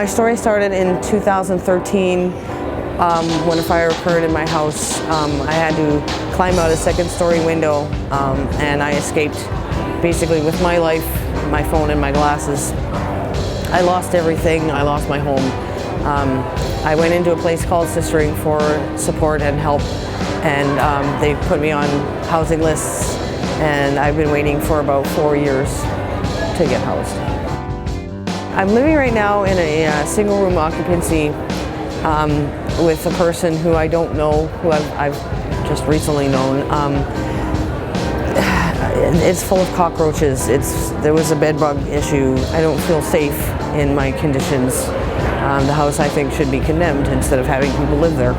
My story started in 2013 when a fire occurred in my house. I had to climb out a second-story window and I escaped basically with my life, my phone and my glasses. I lost everything. I lost my home. I went into a place called Sistering for support and help, and they put me on housing lists, and I've been waiting for about 4 years to get housed. I'm living right now in a single-room occupancy with a person who I don't know, who I've just recently known. It's full of cockroaches. There was a bed bug issue. I don't feel safe in my conditions. The house, I think, should be condemned instead of having people live there.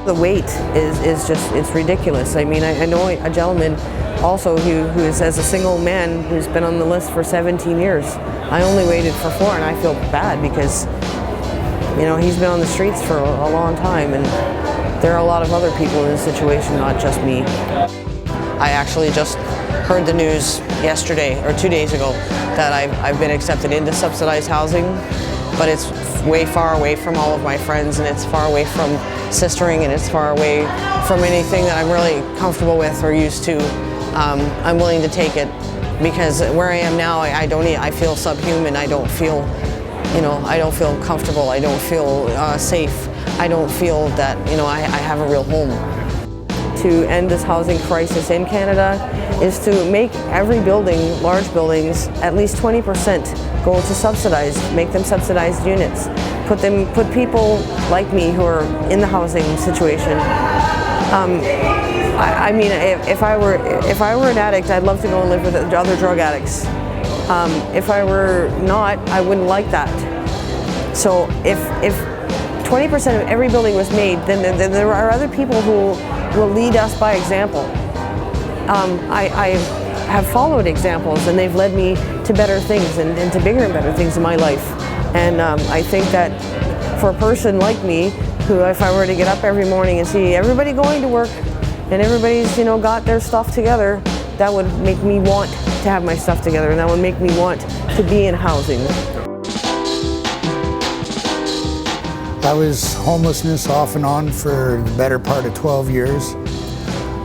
The wait is just, it's ridiculous. I mean, I know a gentleman also who is, as a single man, who's been on the list for 17 years. I only waited for 4, and I feel bad because, you know, he's been on the streets for a long time, and there are a lot of other people in this situation, not just me. I actually just heard the news yesterday, or 2 days ago, that I've been accepted into subsidized housing, but it's way far away from all of my friends, and it's far away from sistering, and it's far away from anything that I'm really comfortable with or used to. I'm willing to take it because where I am now, I feel subhuman. I don't feel, you know, I don't feel comfortable. I don't feel safe. I don't feel that, you know, I have a real home. To end this housing crisis in Canada is to make every building, large buildings, at least 20% go to subsidized, make them subsidized units. Put people like me who are in the housing situation. I mean, if I were an addict, I'd love to go and live with other drug addicts. If I were not, I wouldn't like that. So if 20% of every building was made, then there are other people who will lead us by example. I have followed examples, and they've led me to better things and to bigger and better things in my life. And I think that for a person like me, who, if I were to get up every morning and see everybody going to work and everybody's, you know, got their stuff together, that would make me want to have my stuff together, and that would make me want to be in housing. I was homelessness off and on for the better part of 12 years.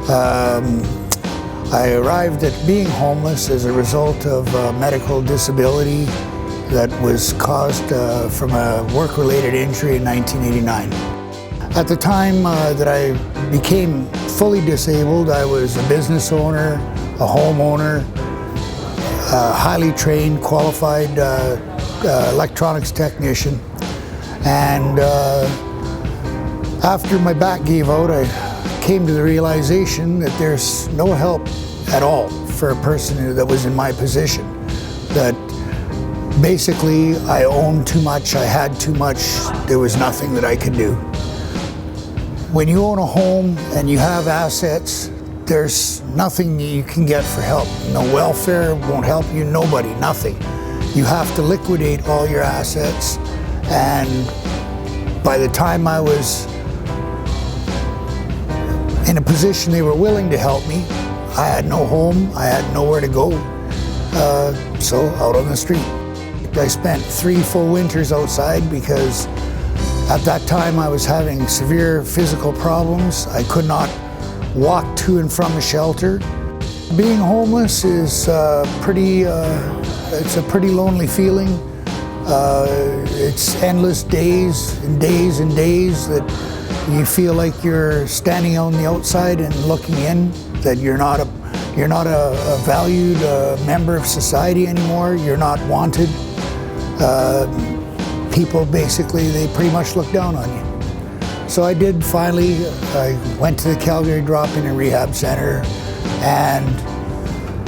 I arrived at being homeless as a result of medical disability that was caused from a work-related injury in 1989. At the time that I became fully disabled, I was a business owner, a homeowner, a highly trained, qualified electronics technician. And after my back gave out, I came to the realization that there's no help at all for a person that was in my position. That basically I owned too much, I had too much, there was nothing that I could do. When you own a home and you have assets, there's nothing you can get for help. No welfare won't help you, nobody, nothing. You have to liquidate all your assets. And by the time I was in a position they were willing to help me, I had no home, I had nowhere to go, so out on the street. I spent 3 full winters outside because at that time I was having severe physical problems. I could not walk to and from a shelter. Being homeless is it's a pretty lonely feeling. It's endless days and days and days that you feel like you're standing on the outside and looking in, that you're not a valued member of society anymore. You're not wanted. People basically, they pretty much look down on you. So I did finally, I went to the Calgary Drop-In and Rehab Center, and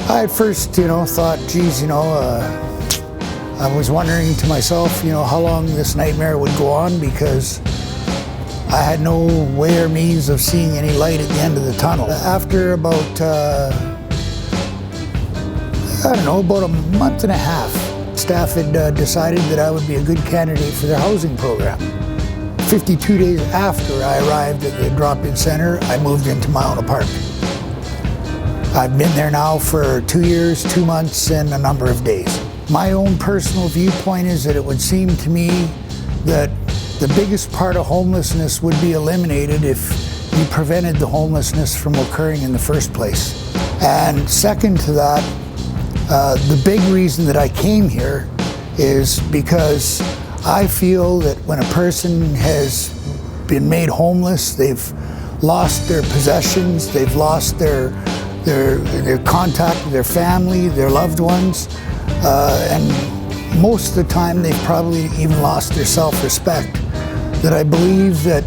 I at first, thought, geez, I was wondering to myself, how long this nightmare would go on, because I had no way or means of seeing any light at the end of the tunnel. After about, about a month and a half, staff had decided that I would be a good candidate for their housing program. 52 days after I arrived at the drop-in center, I moved into my own apartment. I've been there now for 2 years, 2 months, and a number of days. My own personal viewpoint is that it would seem to me that the biggest part of homelessness would be eliminated if you prevented the homelessness from occurring in the first place. And second to that, the big reason that I came here is because I feel that when a person has been made homeless, they've lost their possessions, they've lost their contact with their family, their loved ones, and most of the time they've probably even lost their self-respect. That I believe that,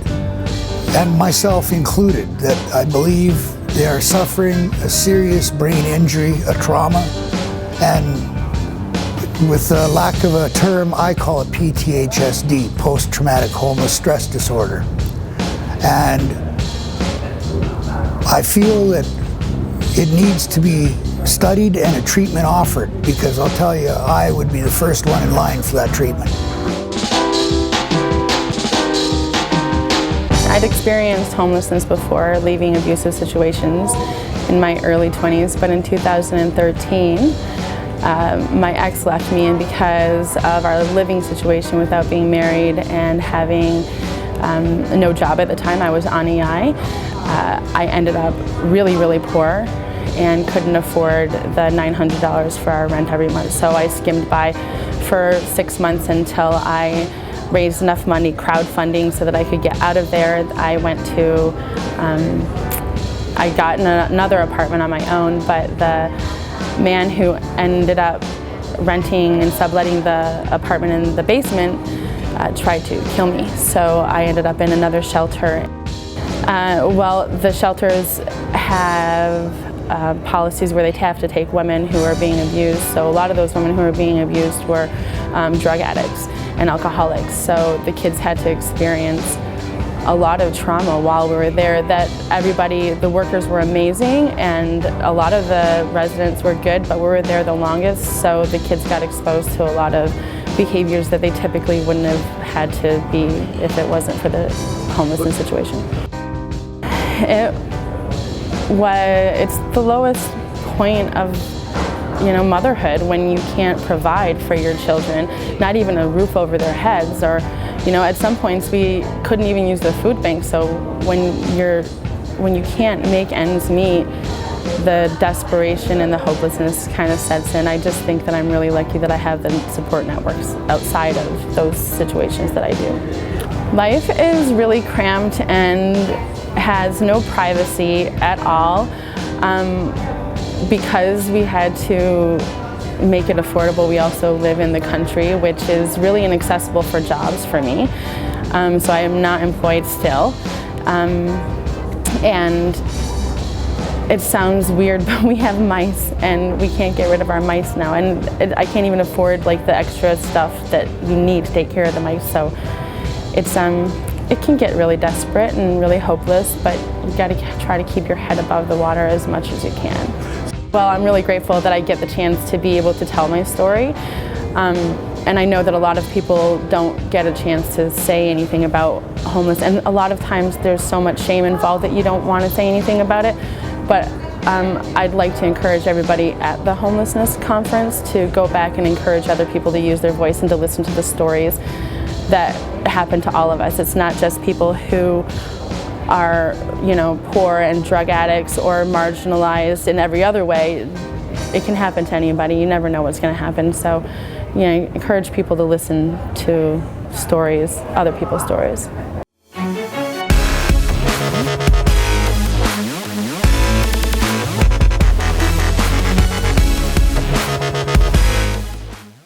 and myself included, that I believe they are suffering a serious brain injury, a trauma, and with the lack of a term, I call it PTHSD, post-traumatic homeless stress disorder. And I feel that it needs to be studied and a treatment offered, because I'll tell you, I would be the first one in line for that treatment. I'd experienced homelessness before, leaving abusive situations in my early 20s, but in 2013, my ex left me, and because of our living situation without being married and having no job at the time, I was on EI, I ended up really, really poor and couldn't afford the $900 for our rent every month. So I skimmed by for 6 months until I raised enough money crowdfunding so that I could get out of there. I got another apartment on my own, but the man who ended up renting and subletting the apartment in the basement tried to kill me. So I ended up in another shelter. Well, the shelters have policies where they have to take women who are being abused. So a lot of those women who were being abused were drug addicts and alcoholics. So the kids had to experience a lot of trauma while we were there. That everybody, the workers were amazing, and a lot of the residents were good, but we were there the longest, so the kids got exposed to a lot of behaviors that they typically wouldn't have had to be if it wasn't for the homelessness situation. It's the lowest point of motherhood, when you can't provide for your children, not even a roof over their heads, or at some points we couldn't even use the food bank. So when you can't make ends meet, the desperation and the hopelessness kind of sets in. I just think that I'm really lucky that I have the support networks outside of those situations that I do. Life is really cramped and has no privacy at all. Because we had to make it affordable, we also live in the country, which is really inaccessible for jobs for me. So I am not employed still. And it sounds weird, but we have mice, and we can't get rid of our mice now. And I can't even afford like the extra stuff that you need to take care of the mice. So it can get really desperate and really hopeless, but you got to try to keep your head above the water as much as you can. Well, I'm really grateful that I get the chance to be able to tell my story. And I know that a lot of people don't get a chance to say anything about homeless, and a lot of times there's so much shame involved that you don't want to say anything about it. But I'd like to encourage everybody at the homelessness conference to go back and encourage other people to use their voice and to listen to the stories that happen to all of us. It's not just people who are, poor and drug addicts or marginalized in every other way. It can happen to anybody. You never know what's going to happen. So, encourage people to listen to stories, other people's stories.